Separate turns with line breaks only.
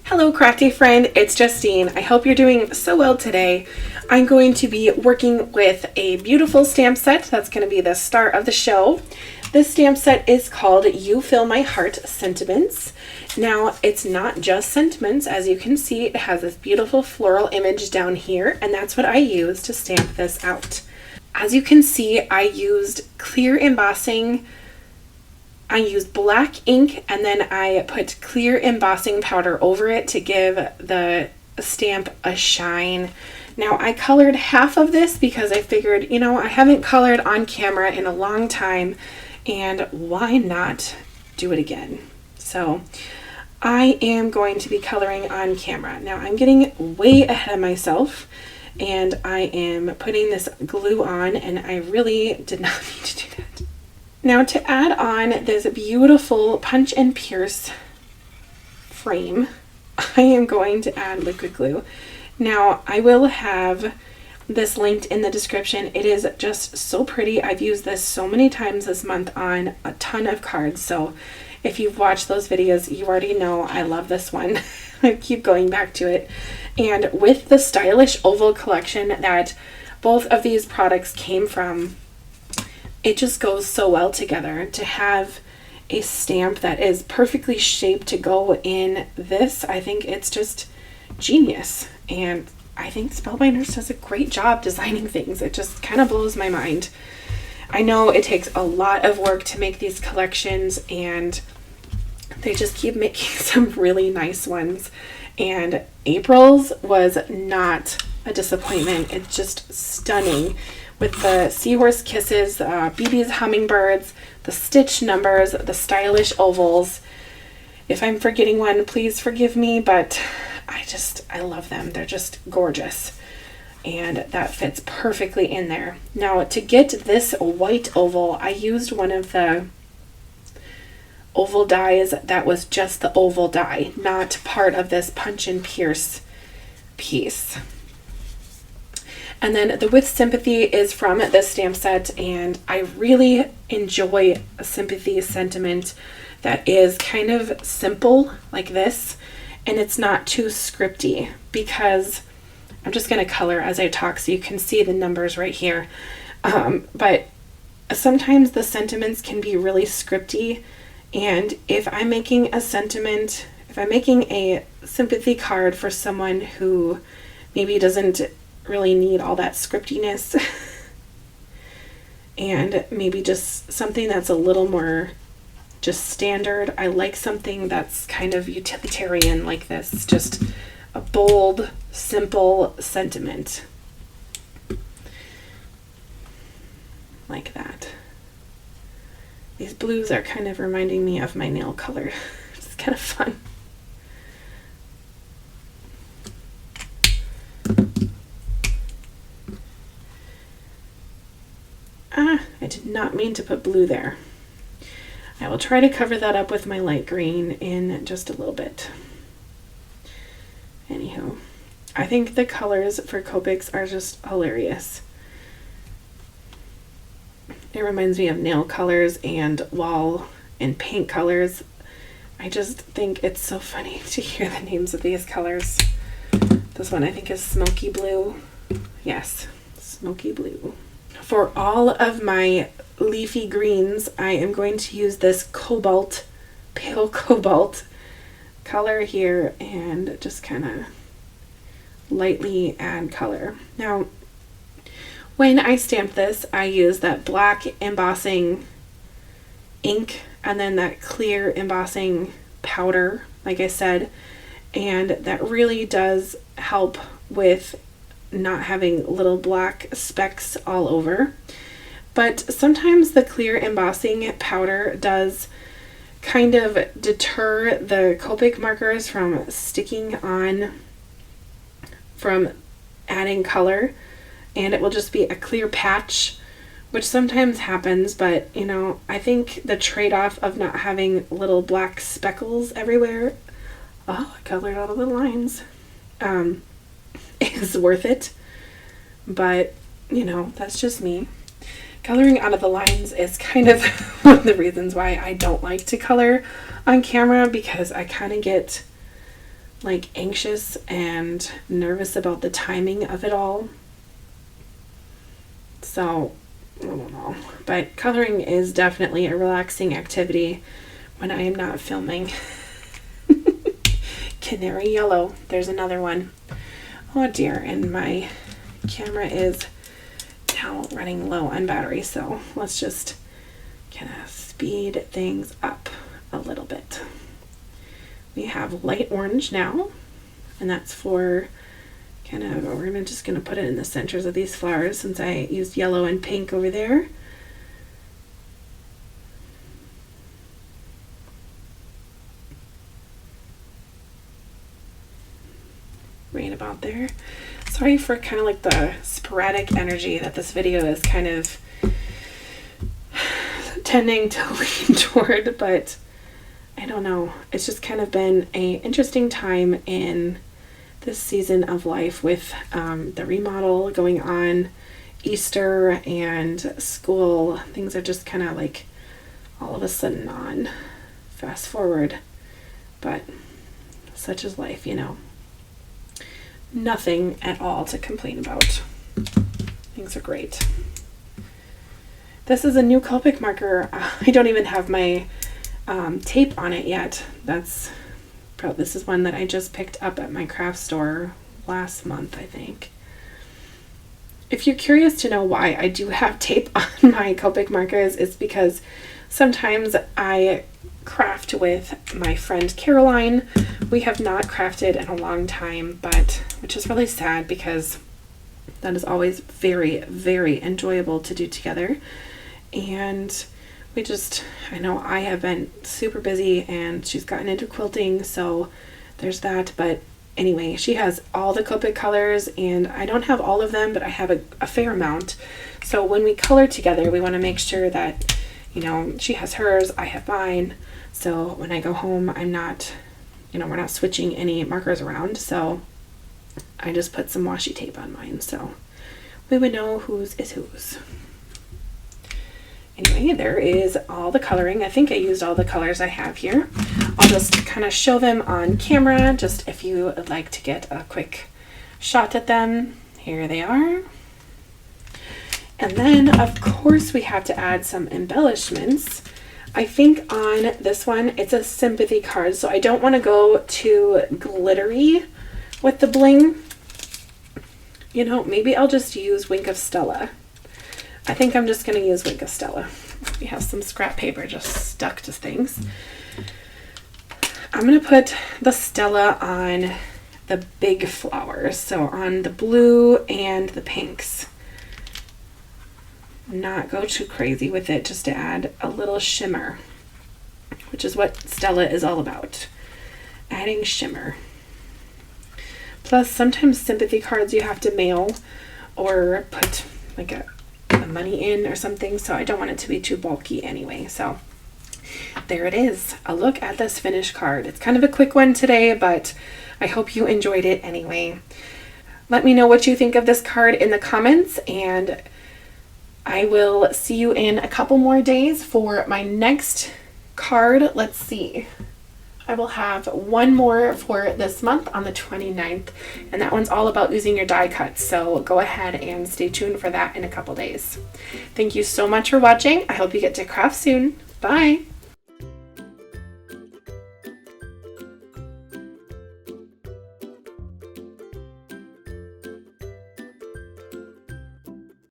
Hello crafty friend, it's Justine. I hope you're doing so well today. I'm going to be working with a beautiful stamp set that's going to be the star of the show. This stamp set is called You Fill My Heart Sentiments. Now, it's not just sentiments. As you can see, it has this beautiful floral image down here, and that's what I use to stamp this out. As you can see, I used clear embossing. I used black ink, and then I put clear embossing powder over it to give the stamp a shine. Now, I colored half of this because I figured, I haven't colored on camera in a long time, and why not do it again? So I am going to be coloring on camera. Now, I'm getting way ahead of myself, and I am putting this glue on, and I really did not need to do that. Now, to add on this beautiful punch and pierce frame, I am going to add liquid glue. Now, I will have this linked in the description. It is just so pretty. I've used this so many times this month on a ton of cards. So if you've watched those videos, you already know I love this one. I keep going back to it. And with the Stylish Oval collection that both of these products came from, it just goes so well together to have a stamp that is perfectly shaped to go in this. I think it's just genius. And I think Spellbinders does a great job designing things. It just kind of blows my mind. I know it takes a lot of work to make these collections, and they just keep making some really nice ones. And April's was not a disappointment. It's just stunning. With the Seahorse Kisses, BB's Hummingbirds, the stitch numbers, the stylish ovals. If I'm forgetting one, please forgive me, but I love them. They're just gorgeous. And that fits perfectly in there. Now, to get this white oval, I used one of the oval dies that was just the oval die, not part of this punch and pierce piece. And then the With Sympathy is from this stamp set, and I really enjoy a sympathy sentiment that is kind of simple like this, and it's not too scripty, because I'm just going to color as I talk so you can see the numbers right here. But sometimes the sentiments can be really scripty, and if I'm making a sentiment, if I'm making a sympathy card for someone who maybe doesn't really need all that scriptiness and maybe just something that's a little more just standard, I like something that's kind of utilitarian like this, just a bold, simple sentiment like that. These blues are kind of reminding me of my nail color. It's kind of fun. I did not mean to put blue there. I will try to cover that up with my light green in just a little bit. Anywho, I think the colors for Copics are just hilarious. It reminds me of nail colors and wall and paint colors. I just think it's so funny to hear the names of these colors. This one I think is Smoky Blue. Yes, Smoky Blue. For all of my leafy greens, I am going to use this cobalt, pale cobalt color here, and just kind of lightly add color. Now, when I stamp this, I use that black embossing ink and then that clear embossing powder, like I said, and that really does help with not having little black specks all over. But sometimes the clear embossing powder does kind of deter the Copic markers from sticking on from adding color, and it will just be a clear patch, which sometimes happens, but I think the trade-off of not having little black speckles everywhere, I colored all of the lines, is worth it. But that's just me. Coloring out of the lines is kind of one of the reasons why I don't like to color on camera, because I kind of get like anxious and nervous about the timing of it all. So I don't know, but coloring is definitely a relaxing activity when I am not filming. Canary yellow, there's another one. Oh dear, and my camera is now running low on battery, so let's just kind of speed things up a little bit. We have light orange now, and that's for kind of, we're just going to put it in the centers of these flowers since I used yellow and pink over there. Right about there. Sorry for kind of like the sporadic energy that this video is kind of tending to lean toward, but I don't know. It's just kind of been an interesting time in this season of life with the remodel going on, Easter and school. Things are just kind of like all of a sudden on. Fast forward, but such is life, you know. Nothing at all to complain about. Things are great. This is a new Copic marker. I don't even have my tape on it yet. This is one that I just picked up at my craft store last month, I think. If you're curious to know why I do have tape on my Copic markers, it's because sometimes I craft with my friend Caroline. We have not crafted in a long time, which is really sad because that is always very, very enjoyable to do together. And I know I have been super busy and she's gotten into quilting, so there's that. But anyway, she has all the Copic colors and I don't have all of them, but I have a fair amount. So when we color together, we want to make sure that, you know, she has hers, I have mine. So when I go home, I'm not, we're not switching any markers around. So I just put some washi tape on mine so we would know whose is whose. Anyway, there is all the coloring. I think I used all the colors I have here. I'll just kind of show them on camera, just if you would like to get a quick shot at them. Here they are. And then, of course, we have to add some embellishments. I think on this one, it's a sympathy card, so I don't want to go too glittery with the bling. Maybe I'll just use Wink of Stella. I think I'm just going to use Wink of Stella. We have some scrap paper just stuck to things. I'm going to put the Stella on the big flowers, so on the blue and the pinks. Not go too crazy with it, just to add a little shimmer, which is what Stella is all about. Adding shimmer. Plus, sometimes sympathy cards you have to mail or put like a money in or something, so I don't want it to be too bulky anyway. So there it is, a look at this finished card. It's kind of a quick one today, but I hope you enjoyed it anyway. Let me know what you think of this card in the comments, and I will see you in a couple more days for my next card. Let's see. I will have one more for this month on the 29th, and that one's all about using your die cuts, so go ahead and stay tuned for that in a couple days. Thank you so much for watching. I hope you get to craft soon. Bye!